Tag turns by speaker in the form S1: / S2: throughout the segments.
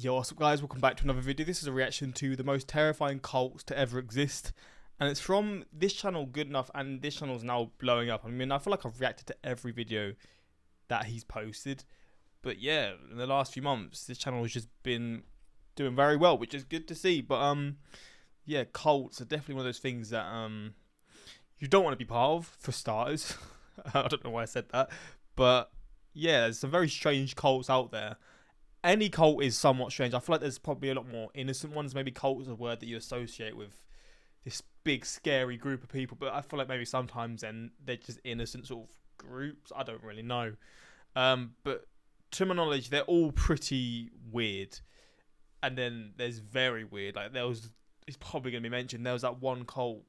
S1: Yo, what's up guys, welcome back to another video. This is a reaction to the most terrifying cults to ever exist. And it's from this channel, Good Enough, and this channel is now blowing up. I mean, I feel like I've reacted to every video that he's posted. But yeah, in the last few months, this channel has just been doing very well, which is good to see. But yeah, cults are definitely one of those things that you don't want to be part of, for starters. I don't know why I said that. But yeah, there's some very strange cults out there. Any cult is somewhat strange. I feel like there's probably a lot more innocent ones. Maybe cult is a word that you associate with this big, scary group of people. But I feel like maybe sometimes then they're just innocent sort of groups. I don't really know. But to my knowledge, they're all pretty weird. And then there's very weird. Like it's probably going to be mentioned. There was that one cult.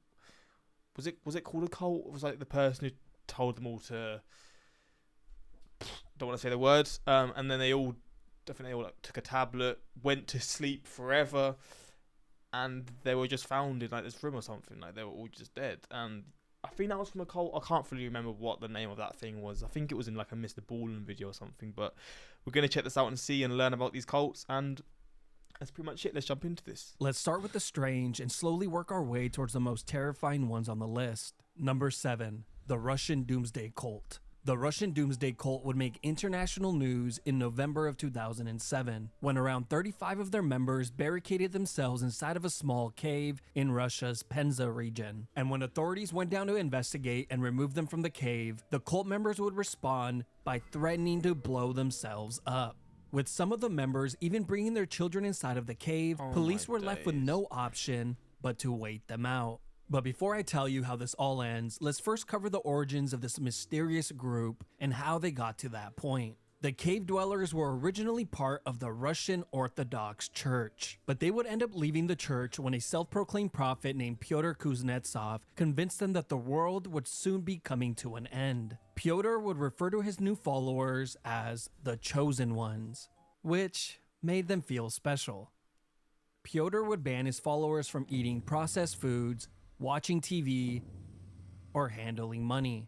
S1: Was it called a cult? It was like the person who told them all to. Don't want to say the words. And then they all took a tablet, went to sleep forever, and they were just found in like this room or something. Like they were all just dead. And I think that was from a cult. I can't fully remember what the name of that thing was. I think it was in like a Mr. Ballin video or something. But we're gonna check this out and see and learn about these cults. And that's pretty much it. Let's jump into this.
S2: Let's start with the strange and slowly work our way towards the most terrifying ones on the list. Number 7, the Russian Doomsday Cult. The Russian Doomsday Cult would make international news in November of 2007, when around 35 of their members barricaded themselves inside of a small cave in Russia's Penza region. And when authorities went down to investigate and remove them from the cave, the cult members would respond by threatening to blow themselves up. With some of the members even bringing their children inside of the cave, police were left with no option but to wait them out. But before I tell you how this all ends, let's first cover the origins of this mysterious group and how they got to that point. The cave dwellers were originally part of the Russian Orthodox Church, but they would end up leaving the church when a self-proclaimed prophet named Pyotr Kuznetsov convinced them that the world would soon be coming to an end. Pyotr would refer to his new followers as the Chosen Ones, which made them feel special. Pyotr would ban his followers from eating processed foods, watching TV, or handling money.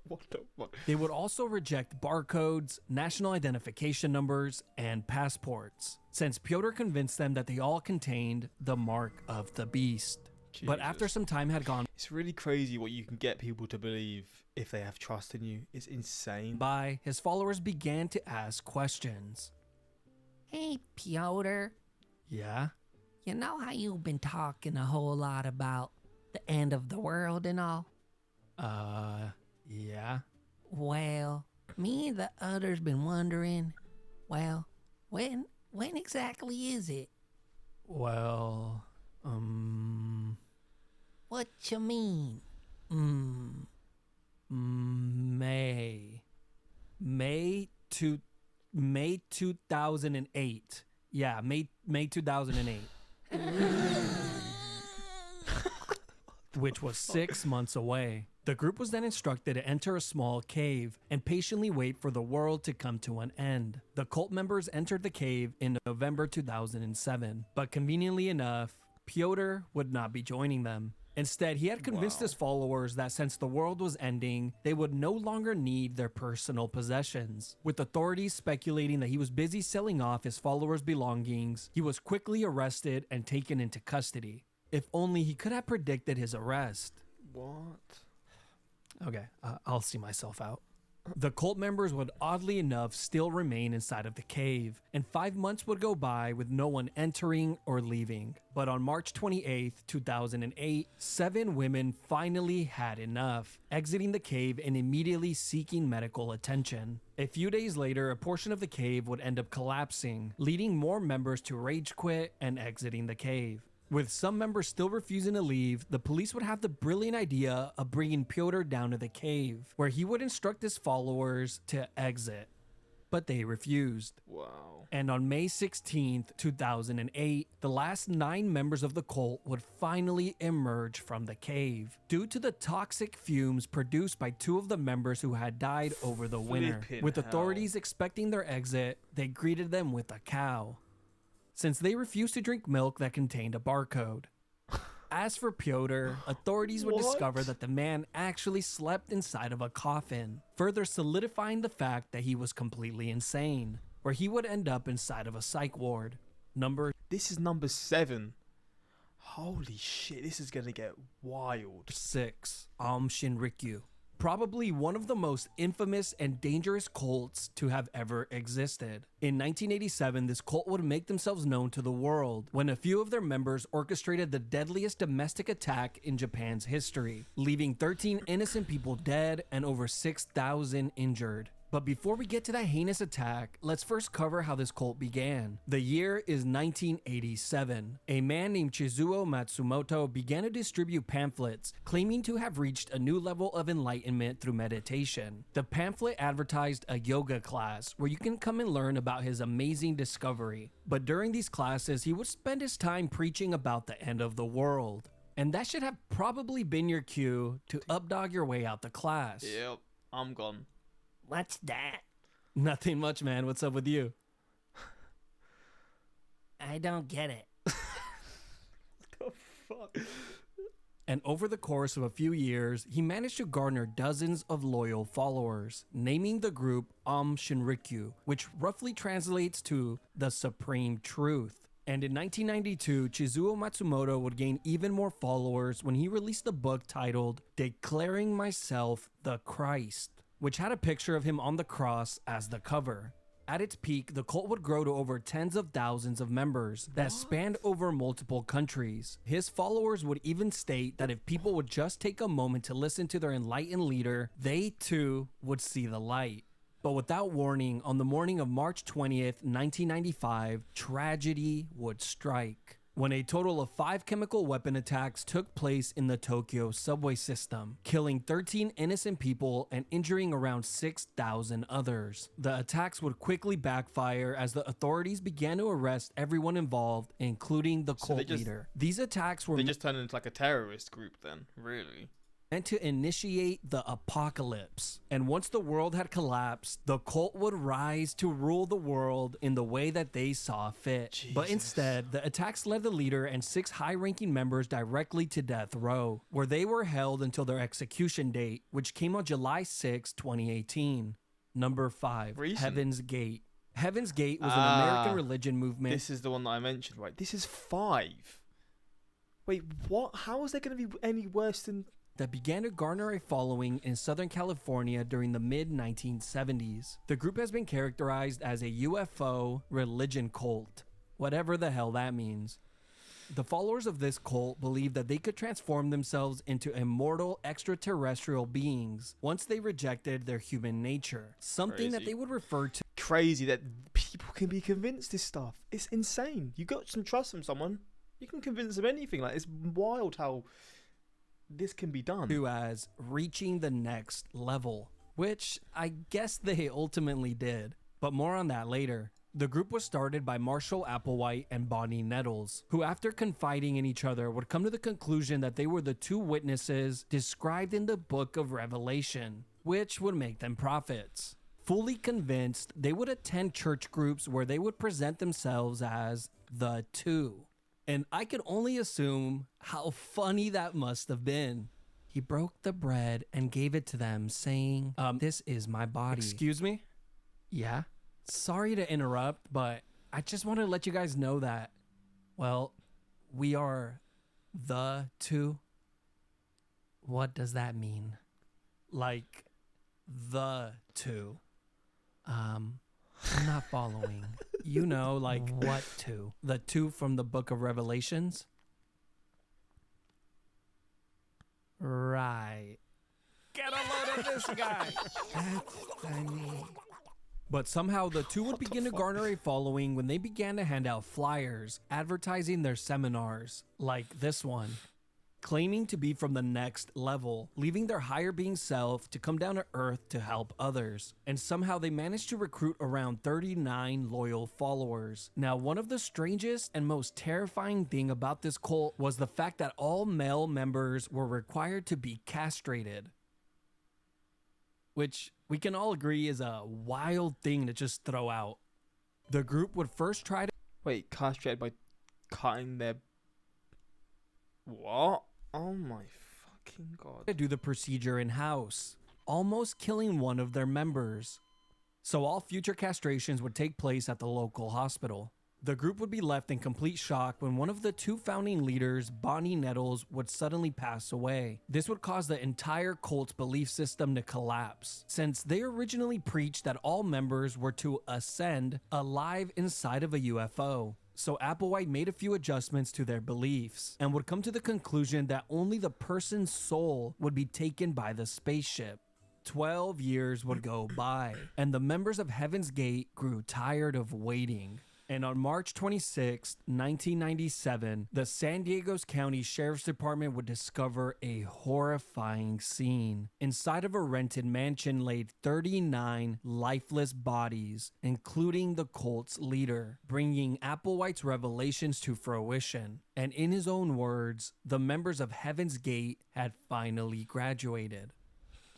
S1: What the fuck?
S2: They would also reject barcodes, national identification numbers, and passports, since Pyotr convinced them that they all contained the mark of the beast.
S1: Jesus.
S2: But after some time had gone
S1: It's really crazy what you can get people to believe if they have trust in you. It's insane.
S2: by, his followers began to ask questions.
S3: Hey, Pyotr,
S2: Yeah?
S3: you know how you've been talking a whole lot about the end of the world and all?
S2: Yeah?
S3: Well, me and the others been wondering, well, when exactly is it?
S2: Well,
S3: What you mean?
S2: May 2008. Yeah, May 2008. Which was 6 months away. The group was then instructed to enter a small cave and patiently wait for the world to come to an end. The cult members entered the cave in November 2007, but conveniently enough, Pyotr would not be joining them. Instead, he had convinced his followers that since the world was ending, they would no longer need their personal possessions. With authorities speculating that he was busy selling off his followers' belongings, he was quickly arrested and taken into custody. If only he could have predicted his arrest.
S1: What?
S2: Okay, I'll see myself out. The cult members would oddly enough still remain inside of the cave, and 5 months would go by with no one entering or leaving. But on March 28th, 2008, 7 women finally had enough, exiting the cave and immediately seeking medical attention. A few days later, a portion of the cave would end up collapsing, leading more members to rage quit and exiting the cave. With some members still refusing to leave, the police would have the brilliant idea of bringing Pyotr down to the cave, where he would instruct his followers to exit. But they refused.
S1: Wow.
S2: And on May 16th, 2008, the last 9 members of the cult would finally emerge from the cave, due to the toxic fumes produced by 2 of the members who had died over the winter.
S1: Flippin'
S2: With
S1: hell.
S2: authorities expecting their exit, they greeted them with a cow, since they refused to drink milk that contained a barcode. As for Pyotr, authorities would
S1: What?
S2: discover that the man actually slept inside of a coffin, further solidifying the fact that he was completely insane, where he would end up inside of a psych ward. Number
S1: This is number 7. Holy shit, this is gonna get wild.
S2: 6, Shinrikyo. Probably one of the most infamous and dangerous cults to have ever existed. In 1987, this cult would make themselves known to the world when a few of their members orchestrated the deadliest domestic attack in Japan's history, leaving 13 innocent people dead and over 6,000 injured. But before we get to that heinous attack, let's first cover how this cult began. The year is 1987. A man named Chizuo Matsumoto began to distribute pamphlets, claiming to have reached a new level of enlightenment through meditation. The pamphlet advertised a yoga class where you can come and learn about his amazing discovery. But during these classes, he would spend his time preaching about the end of the world. And that should have probably been your cue to updog your way out the class.
S1: Yep, I'm gone.
S3: What's that?
S2: Nothing much, man. What's up with you?
S3: I don't get it.
S1: The fuck?
S2: And over the course of a few years, he managed to garner dozens of loyal followers, naming the group Shinrikyo, which roughly translates to the Supreme Truth. And in 1992, Chizuo Matsumoto would gain even more followers when he released a book titled Declaring Myself the Christ, which had a picture of him on the cross as the cover. At its peak, the cult would grow to over tens of thousands of members that spanned over multiple countries. His followers would even state that if people would just take a moment to listen to their enlightened leader, they too would see the light. But without warning, on the morning of March 20th, 1995, tragedy would strike, when a total of 5 chemical weapon attacks took place in the Tokyo subway system, killing 13 innocent people and injuring around 6,000 others. The attacks would quickly backfire as the authorities began to arrest everyone involved, including the cult leader. These attacks were
S1: They just turned into like a terrorist group then, really.
S2: meant to initiate the apocalypse. And once the world had collapsed, the cult would rise to rule the world in the way that they saw fit. But instead, the attacks led the leader and 6 high-ranking members directly to death row, where they were held until their execution date, which came on July 6, 2018. Number 5,
S1: Recent.
S2: Heaven's Gate. Heaven's Gate was an American religion movement.
S1: This is the one that I mentioned, right? This is 5. Wait, what? How is there going to be any worse than...
S2: that began to garner a following in Southern California during the mid-1970s. The group has been characterized as a UFO religion cult, whatever the hell that means. The followers of this cult believed that they could transform themselves into immortal extraterrestrial beings once they rejected their human nature, something that
S1: Crazy.
S2: they would refer to
S1: Crazy that people can be convinced this stuff. It's insane. You got some trust from someone, you can convince them anything. Like, it's wild how this can be done.
S2: as reaching the next level, which I guess they ultimately did, but more on that later. The group was started by Marshall Applewhite and Bonnie Nettles, who after confiding in each other would come to the conclusion that they were the 2 witnesses described in the book of Revelation, which would make them prophets. Fully convinced, they would attend church groups where they would present themselves as the 2. And I could only assume how funny that must have been. He broke the bread and gave it to them, saying, this is my body. Excuse me? Yeah? Sorry to interrupt, but I just want to let you guys know that, well, we are the 2. What does that mean? Like, the 2. I'm not following. You know, like what 2? The 2 from the book of Revelations? Right. Get a load of this guy.
S3: That's funny.
S2: But somehow the 2 would begin to garner a following when they began to hand out flyers advertising their seminars, like this one, claiming to be from the next level, leaving their higher being self to come down to earth to help others. And somehow they managed to recruit around 39 loyal followers. Now, one of the strangest and most terrifying thing about this cult was the fact that all male members were required to be castrated, which we can all agree is a wild thing to just throw out. The group would first try to
S1: Wait, castrated by cutting their... What? Oh my fucking god.
S2: To do the procedure in-house, almost killing one of their members. So all future castrations would take place at the local hospital. The group would be left in complete shock when one of the two founding leaders, Bonnie Nettles, would suddenly pass away. This would cause the entire cult's belief system to collapse, since they originally preached that all members were to ascend alive inside of a UFO. So Applewhite made a few adjustments to their beliefs and would come to the conclusion that only the person's soul would be taken by the spaceship. 12 years would go by, and the members of Heaven's Gate grew tired of waiting. And on March 26, 1997, the San Diego County Sheriff's Department would discover a horrifying scene. Inside of a rented mansion laid 39 lifeless bodies, including the cult's leader, bringing Applewhite's revelations to fruition. And in his own words, the members of Heaven's Gate had finally graduated.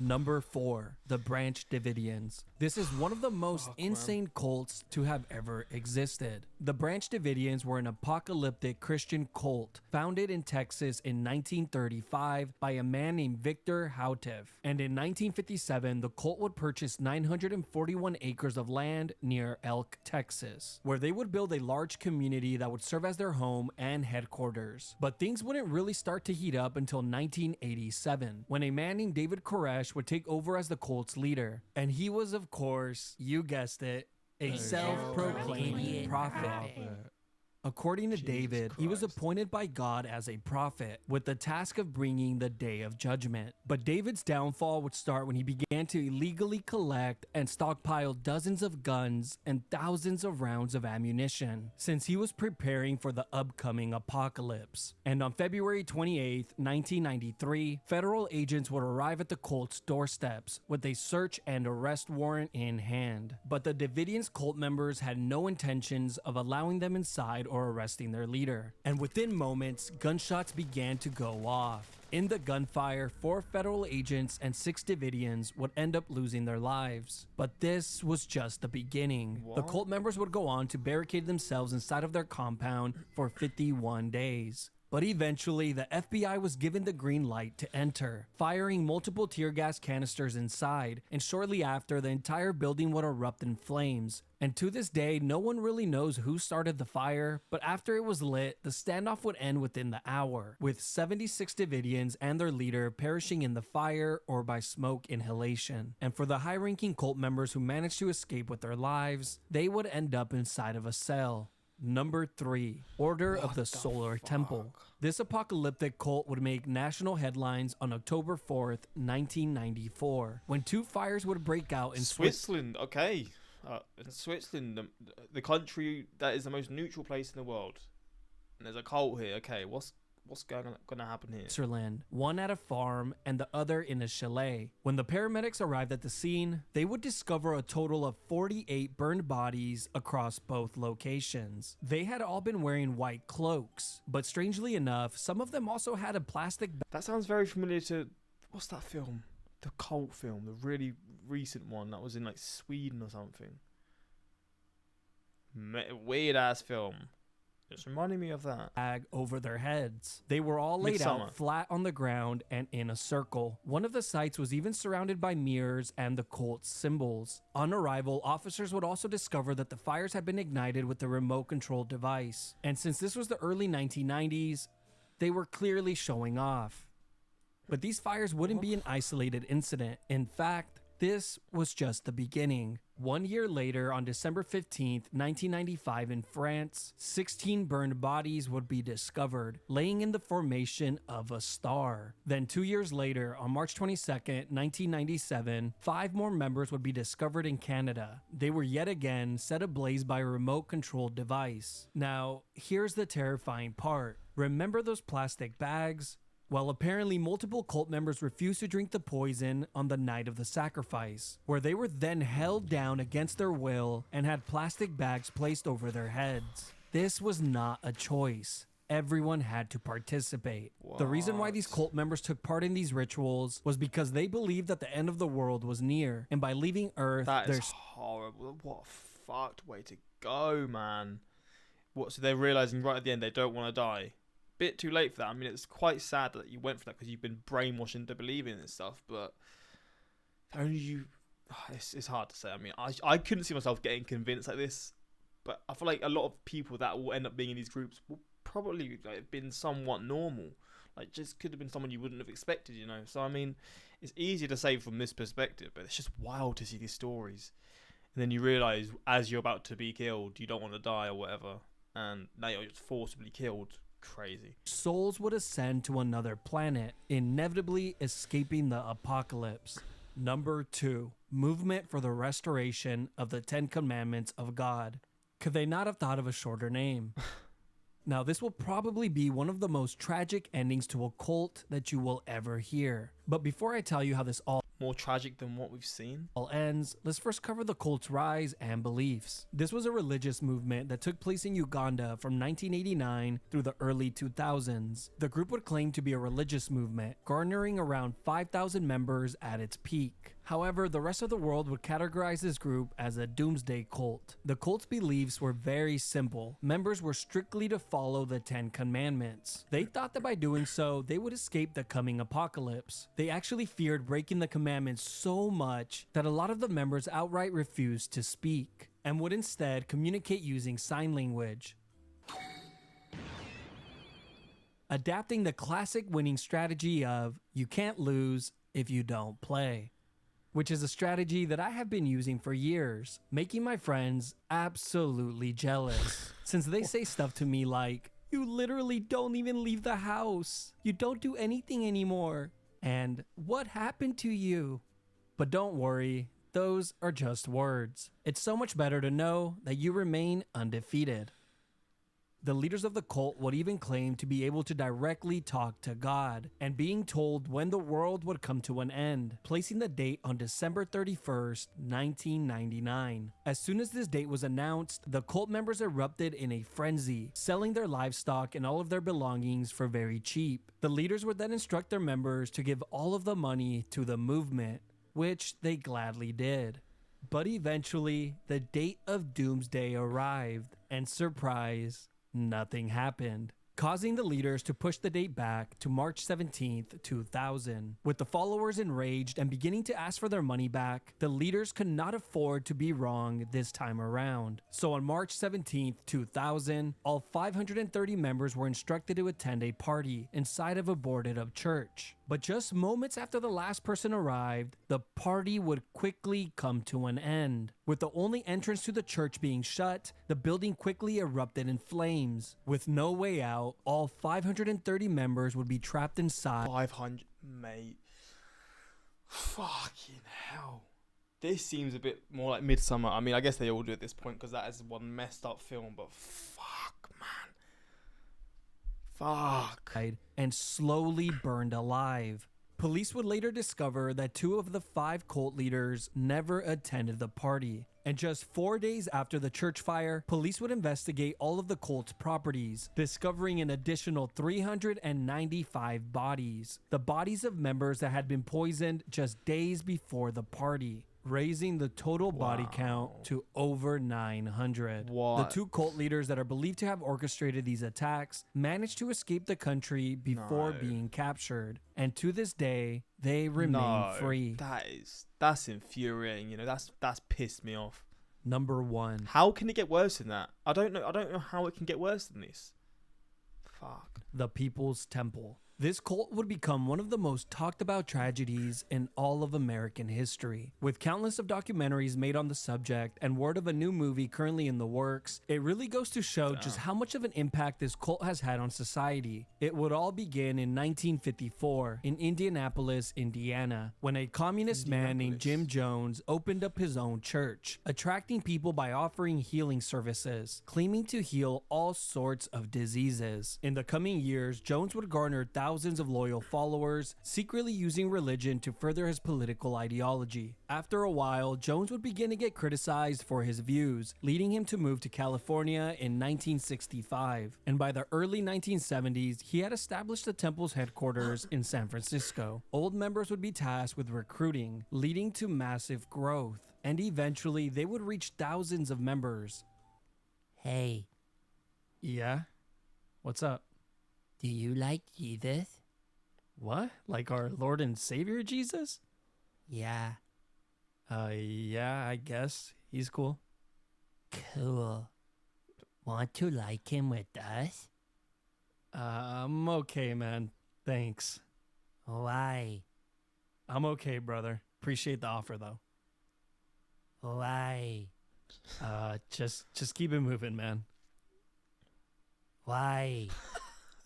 S2: Number 4, the Branch Dividians. This is one of the most insane cults to have ever existed. The Branch Dividians were an apocalyptic Christian cult founded in Texas in 1935 by a man named Victor Houteff. And in 1957, the cult would purchase 941 acres of land near Elk, Texas, where they would build a large community that would serve as their home and headquarters. But things wouldn't really start to heat up until 1987, when a man named David Koresh would take over as the cult's leader. And he was, of course, you guessed it, a self-proclaimed prophet. According to David, he was appointed by God as a prophet with the task of bringing the day of judgment. But David's downfall would start when he began to illegally collect and stockpile dozens of guns and thousands of rounds of ammunition, since he was preparing for the upcoming apocalypse. And on February 28, 1993, federal agents would arrive at the cult's doorsteps with a search and arrest warrant in hand. But the Davidians' cult members had no intentions of allowing them inside or arresting their leader. And within moments, gunshots began to go off. In the gunfire, 4 federal agents and 6 Davidians would end up losing their lives. But this was just the beginning.
S1: What?
S2: The cult members would go on to barricade themselves inside of their compound for 51 days. But eventually, the FBI was given the green light to enter, firing multiple tear gas canisters inside, and shortly after, the entire building would erupt in flames. And to this day, no one really knows who started the fire, but after it was lit, the standoff would end within the hour, with 76 Davidians and their leader perishing in the fire or by smoke inhalation. And for the high-ranking cult members who managed to escape with their lives, they would end up inside of a cell. Number 3, Order of the Solar Temple. This apocalyptic cult would make national headlines on October 4th, 1994, when 2 fires would break out in
S1: Switzerland. Okay. In Switzerland, the country that is the most neutral place in the world. And there's a cult here. Okay, what's going to happen here?
S2: Switzerland, one at a farm and the other in a chalet. When the paramedics arrived at the scene, they would discover a total of 48 burned bodies across both locations. They had all been wearing white cloaks, but strangely enough, some of them also had a plastic bag.
S1: That sounds very familiar to... What's that film? The cult film, the really recent one that was in like Sweden or something. Weird ass film. It's reminding me of that.
S2: Bag over their heads. They were all laid out flat on the ground and in a circle. One of the sites was even surrounded by mirrors and the cult's symbols. On arrival, officers would also discover that the fires had been ignited with a remote control device. And since this was the early 1990s, they were clearly showing off. But these fires wouldn't be an isolated incident. In fact, this was just the beginning. 1 year later, on December 15th, 1995 in France, 16 burned bodies would be discovered, laying in the formation of a star. Then 2 years later, on March 22nd, 1997, 5 more members would be discovered in Canada. They were yet again set ablaze by a remote-controlled device. Now, here's the terrifying part. Remember those plastic bags? Well, apparently multiple cult members refused to drink the poison on the night of the sacrifice, where they were then held down against their will and had plastic bags placed over their heads. This was not a choice. Everyone had to participate.
S1: What?
S2: The reason why these cult members took part in these rituals was because they believed that the end of the world was near, and by leaving Earth,
S1: That is horrible. What a fucked way to go, man. What? So they're realizing right at the end they don't want to die. bit too late for that. I mean, it's quite sad that you went for that because you've been brainwashed into believing this stuff. But if only you, it's hard to say. I mean, I couldn't see myself getting convinced like this. But I feel like a lot of people that will end up being in these groups will probably have been somewhat normal. Like, just could have been someone you wouldn't have expected, you know. So I mean, it's easier to say from this perspective, but it's just wild to see these stories. And then you realise as you're about to be killed, you don't want to die or whatever, and now you're just forcibly killed. Crazy.
S2: Souls would ascend to another planet, inevitably escaping the apocalypse. Number 2, movement for the restoration of the 10 Commandments of God. Could they not have thought of a shorter name? Now, this will probably be one of the most tragic endings to a cult that you will ever hear. But before I tell you how this all
S1: More tragic than what we've seen.
S2: ends, let's first cover the cult's rise and beliefs. This was a religious movement that took place in Uganda from 1989 through the early 2000s. The group would claim to be a religious movement, garnering around 5,000 members at its peak. However, the rest of the world would categorize this group as a Doomsday cult. The cult's beliefs were very simple. Members were strictly to follow the 10 Commandments. They thought that by doing so, they would escape the coming apocalypse. They actually feared breaking the commandments so much that a lot of the members outright refused to speak and would instead communicate using sign language, adapting the classic winning strategy of you can't lose if you don't play, which is a strategy that I have been using for years, making my friends absolutely jealous since they say stuff to me like, you literally don't even leave the house, you don't do anything anymore, and what happened to you? But don't worry, those are just words. It's so much better to know that you remain undefeated. The leaders of the cult would even claim to be able to directly talk to God and being told when the world would come to an end, placing the date on December 31st, 1999. As soon as this date was announced, the cult members erupted in a frenzy, selling their livestock and all of their belongings for very cheap. The leaders would then instruct their members to give all of the money to the movement, which they gladly did. But eventually, the date of Doomsday arrived, and surprise, nothing happened, causing the leaders to push the date back to March 17th, 2000. With the followers enraged and beginning to ask for their money back, the leaders could not afford to be wrong this time around. So on March 17th, 2000, all 530 members were instructed to attend a party inside of a boarded up church. But just moments after the last person arrived, the party would quickly come to an end. With the only entrance to the church being shut, the building quickly erupted in flames. With no way out, all 530 members would be trapped inside.
S1: 500, mate. Fucking hell. This seems a bit more like Midsummer. I mean, I guess they all do at this point because that is one messed up film, but fuck, man. Fuck.
S2: And slowly burned alive. Police would later discover that 2 of the 5 cult leaders never attended the party. And just 4 days after the church fire, police would investigate all of the cult's properties, discovering an additional 395 bodies. The bodies of members that had been poisoned just days before the party, raising the total body count to over 900. The 2 cult leaders that are believed to have orchestrated these attacks managed to escape the country before being captured. And to this day, they remain free.
S1: That's infuriating, you know, that's pissed me off.
S2: Number 1.
S1: How can it get worse than that? I don't know how it can get worse than this. Fuck.
S2: The People's Temple. This cult would become one of the most talked about tragedies in all of American history. With countless of documentaries made on the subject and word of a new movie currently in the works, it really goes to show just how much of an impact this cult has had on society. It would all begin in 1954 in Indianapolis, Indiana, when a communist man named Jim Jones opened up his own church, attracting people by offering healing services, claiming to heal all sorts of diseases. In the coming years, Jones would garner thousands of loyal followers, secretly using religion to further his political ideology. After a while, Jones would begin to get criticized for his views, leading him to move to California in 1965. And by the early 1970s, he had established the temple's headquarters in San Francisco. Old members would be tasked with recruiting, leading to massive growth. And eventually, they would reach thousands of members.
S3: Hey,
S2: Yeah? What's up?
S3: Do you like Jesus?
S2: What? Like our Lord and Savior Jesus?
S3: Yeah,
S2: Yeah, I guess. He's cool.
S3: cool. Want to like him with us?
S2: I'm okay, man. Thanks.
S3: Why?
S2: I'm okay, brother. Appreciate the offer, though.
S3: Why?
S2: Just keep it moving, man.
S3: Why?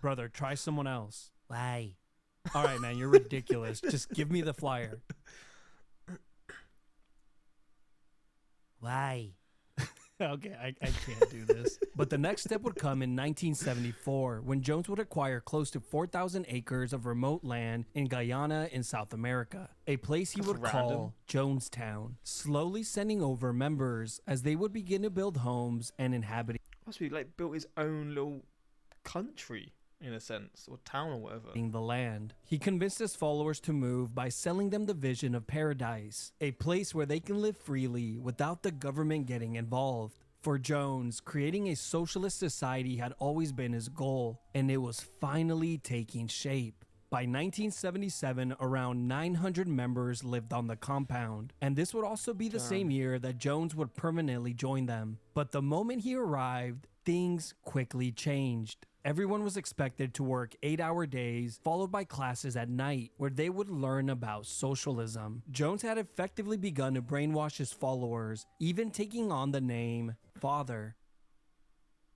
S2: Brother, try someone else.
S3: Why?
S2: All right, man, you're ridiculous. Just give me the flyer.
S3: Why?
S2: Okay, I can't do this. But the next step would come in 1974 when Jones would acquire close to 4,000 acres of remote land in Guyana in South America, a place he
S1: That's
S2: would
S1: random.
S2: call Jonestown, slowly sending over members as they would begin to build homes and inhabit
S1: Must be like built his own little country in a sense, or town or whatever.
S2: the land. He convinced his followers to move by selling them the vision of paradise, a place where they can live freely without the government getting involved. For Jones, creating a socialist society had always been his goal, and it was finally taking shape. By 1977, around 900 members lived on the compound, and this would also be the same year that Jones would permanently join them. But the moment he arrived, things quickly changed. Everyone was expected to work 8-hour days, followed by classes at night, where they would learn about socialism. Jones had effectively begun to brainwash his followers, even taking on the name Father.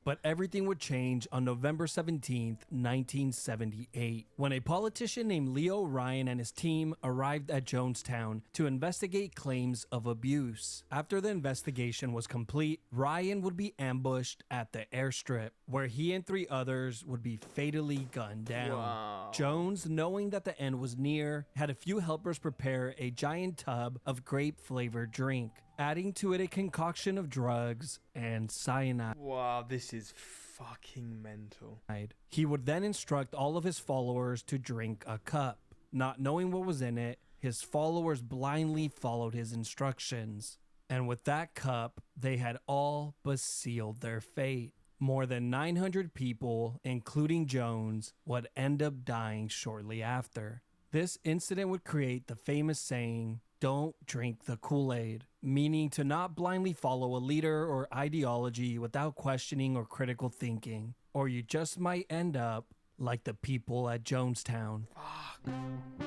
S2: But everything would change on November 17th, 1978, when a politician named Leo Ryan and his team arrived at Jonestown to investigate claims of abuse. After the investigation was complete, Ryan would be ambushed at the airstrip, where he and 3 others would be fatally gunned down.
S1: Wow.
S2: Jones, knowing that the end was near, had a few helpers prepare a giant tub of grape-flavored drink, adding to it a concoction of drugs and cyanide.
S1: Wow, this is fucking mental.
S2: He would then instruct all of his followers to drink a cup. Not knowing what was in it, his followers blindly followed his instructions. And with that cup, they had all but sealed their fate. More than 900 people, including Jones, would end up dying shortly after. This incident would create the famous saying, "Don't drink the Kool-Aid," meaning to not blindly follow a leader or ideology without questioning or critical thinking, or you just might end up like the people at Jonestown.
S1: Fuck.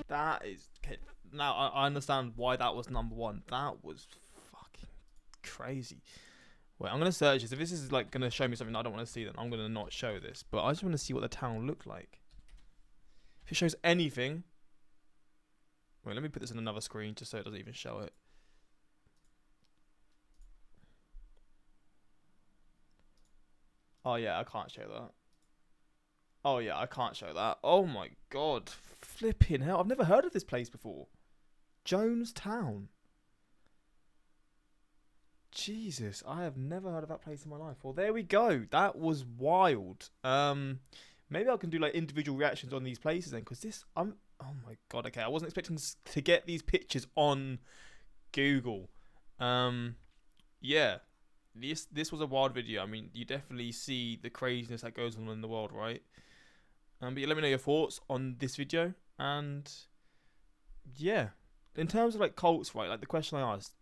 S1: That is... Okay, now, I understand why that was number 1. That was fucking crazy. Wait, I'm going to search this. If this is like going to show me something I don't want to see, then I'm going to not show this. But I just want to see what the town looked like. If it shows anything... Wait, let me put this on another screen just so it doesn't even show it. Oh yeah, I can't show that. Oh yeah, I can't show that. Oh my god. Flipping hell. I've never heard of this place before. Jonestown. Jesus, I have never heard of that place in my life. Well, there we go. That was wild. Maybe I can do like individual reactions on these places then, because this... oh my god, okay. I wasn't expecting to get these pictures on Google. Yeah. This was a wild video. I mean, you definitely see the craziness that goes on in the world, right? But yeah, let me know your thoughts on this video. And yeah, in terms of like cults, right? Like the question I asked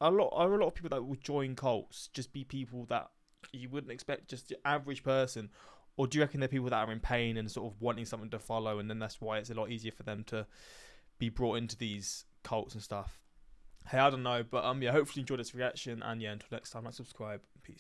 S1: are a lot of people that would join cults just be people that you wouldn't expect, just the average person, or do you reckon they're people that are in pain and sort of wanting something to follow, and then that's why it's a lot easier for them to be brought into these cults and stuff? Hey, I don't know, but yeah, hopefully you enjoyed this reaction, and yeah, until next time, subscribe. Peace.